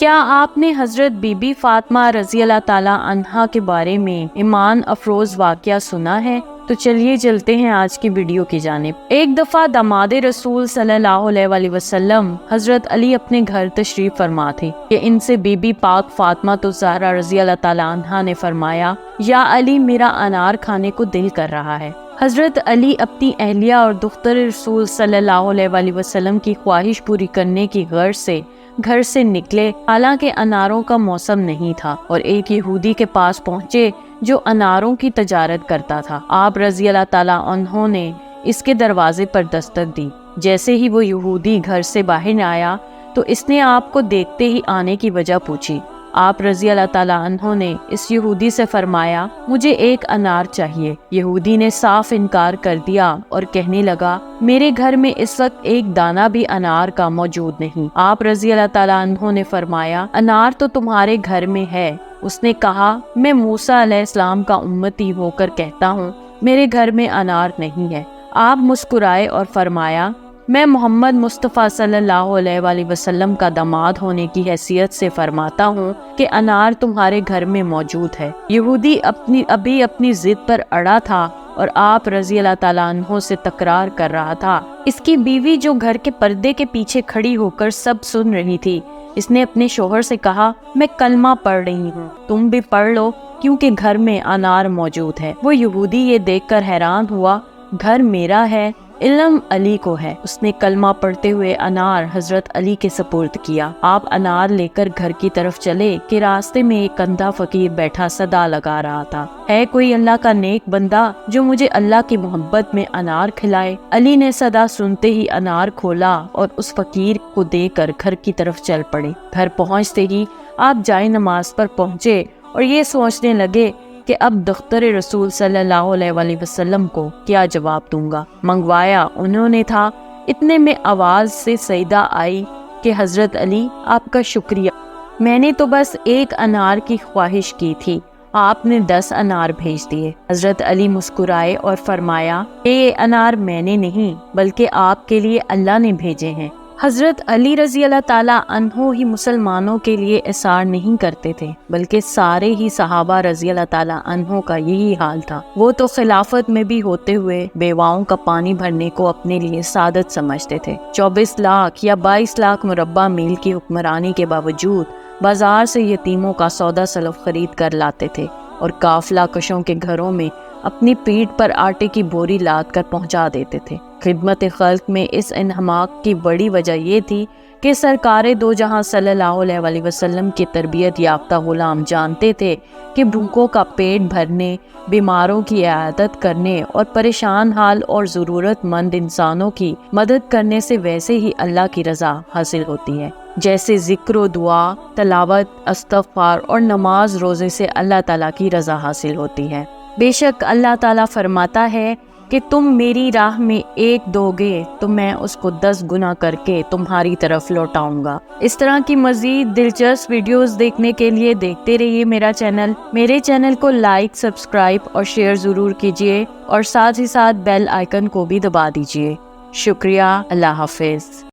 کیا آپ نے حضرت بی بی فاطمہ رضی اللہ تعالیٰ عنہا کے بارے میں ایمان افروز واقعہ سنا ہے؟ تو چلیے چلتے ہیں آج کی ویڈیو کی جانب۔ ایک دفعہ داماد رسول صلی اللہ علیہ وآلہ وسلم حضرت علی اپنے گھر تشریف فرما تھے کہ ان سے بی بی پاک فاطمہ الزہرا رضی اللہ تعالیٰ عنہا نے فرمایا، یا علی میرا انار کھانے کو دل کر رہا ہے۔ حضرت علی اپنی اہلیہ اور دختر رسول صلی اللہ علیہ وآلہ وسلم کی خواہش پوری کرنے کی غرض سے گھر سے نکلے، حالانکہ اناروں کا موسم نہیں تھا، اور ایک یہودی کے پاس پہنچے جو اناروں کی تجارت کرتا تھا۔ آپ رضی اللہ تعالیٰ عنہ نے اس کے دروازے پر دستک دی۔ جیسے ہی وہ یہودی گھر سے باہر آیا تو اس نے آپ کو دیکھتے ہی آنے کی وجہ پوچھی۔ آپ رضی اللہ تعالیٰ عنہ نے اس یہودی سے فرمایا، مجھے ایک انار چاہیے۔ یہودی نے صاف انکار کر دیا اور کہنے لگا، میرے گھر میں اس وقت ایک دانہ بھی انار کا موجود نہیں۔ آپ رضی اللہ تعالیٰ عنہ نے فرمایا، انار تو تمہارے گھر میں ہے۔ اس نے کہا، میں موسیٰ علیہ السلام کا امتی ہو کر کہتا ہوں، میرے گھر میں انار نہیں ہے۔ آپ مسکرائے اور فرمایا، میں محمد مصطفیٰ صلی اللہ علیہ وآلہ وسلم کا داماد ہونے کی حیثیت سے فرماتا ہوں کہ انار تمہارے گھر میں موجود ہے۔ یہودی ابھی اپنی ضد پر اڑا تھا اور آپ رضی اللہ تعالیٰ عنہ سے تکرار کر رہا تھا۔ اس کی بیوی جو گھر کے پردے کے پیچھے کھڑی ہو کر سب سن رہی تھی، اس نے اپنے شوہر سے کہا، میں کلمہ پڑھ رہی ہوں، تم بھی پڑھ لو کیونکہ گھر میں انار موجود ہے۔ وہ یہودی یہ دیکھ کر حیران ہوا، گھر میرا ہے، علم علی کو ہے۔ اس نے کلمہ پڑھتے ہوئے انار حضرت علی کے سپرد کیا۔ آپ انار لے کر گھر کی طرف چلے کہ راستے میں ایک اندھا فقیر بیٹھا صدا لگا رہا تھا، ہے کوئی اللہ کا نیک بندہ جو مجھے اللہ کی محبت میں انار کھلائے؟ علی نے صدا سنتے ہی انار کھولا اور اس فقیر کو دے کر گھر کی طرف چل پڑے۔ گھر پہنچتے ہی آپ جائے نماز پر پہنچے اور یہ سوچنے لگے کہ اب دختر رسول صلی اللہ علیہ وآلہ وسلم کو کیا جواب دوں گا۔ منگوایا انہوں نے تھا، اتنے میں آواز سے سیدہ آئی کہ حضرت علی آپ کا شکریہ، میں نے تو بس ایک انار کی خواہش کی تھی، آپ نے 10 انار بھیج دیے۔ حضرت علی مسکرائے اور فرمایا، یہ انار میں نے نہیں بلکہ آپ کے لیے اللہ نے بھیجے ہیں۔ حضرت علی رضی اللہ تعالیٰ عنہ ہی مسلمانوں کے لیے اثار نہیں کرتے تھے بلکہ سارے ہی صحابہ رضی اللہ تعالیٰ عنہ کا یہی حال تھا۔ وہ تو خلافت میں بھی ہوتے ہوئے بیواؤں کا پانی بھرنے کو اپنے لیے سعادت سمجھتے تھے۔ 24 لاکھ یا 22 لاکھ مربع میل کی حکمرانی کے باوجود بازار سے یتیموں کا سودا سلف خرید کر لاتے تھے اور قافلہ کشوں کے گھروں میں اپنی پیٹھ پر آٹے کی بوری لاد کر پہنچا دیتے تھے۔ خدمت خلق میں اس انہماک کی بڑی وجہ یہ تھی کہ سرکار دو جہاں صلی اللہ علیہ وآلہ وسلم کی تربیت یافتہ غلام جانتے تھے کہ بھوکوں کا پیٹ بھرنے، بیماروں کی عیادت کرنے اور پریشان حال اور ضرورت مند انسانوں کی مدد کرنے سے ویسے ہی اللہ کی رضا حاصل ہوتی ہے جیسے ذکر و دعا، تلاوت، استغفار اور نماز روزے سے اللہ تعالیٰ کی رضا حاصل ہوتی ہے۔ بے شک اللہ تعالیٰ فرماتا ہے کہ تم میری راہ میں ایک دو گے تو میں اس کو 10 گنا کر کے تمہاری طرف لوٹاؤں گا۔ اس طرح کی مزید دلچسپ ویڈیوز دیکھنے کے لیے دیکھتے رہیے میرے چینل کو لائک، سبسکرائب اور شیئر ضرور کیجیے اور ساتھ ہی ساتھ بیل آئیکن کو بھی دبا دیجیے۔ شکریہ، اللہ حافظ۔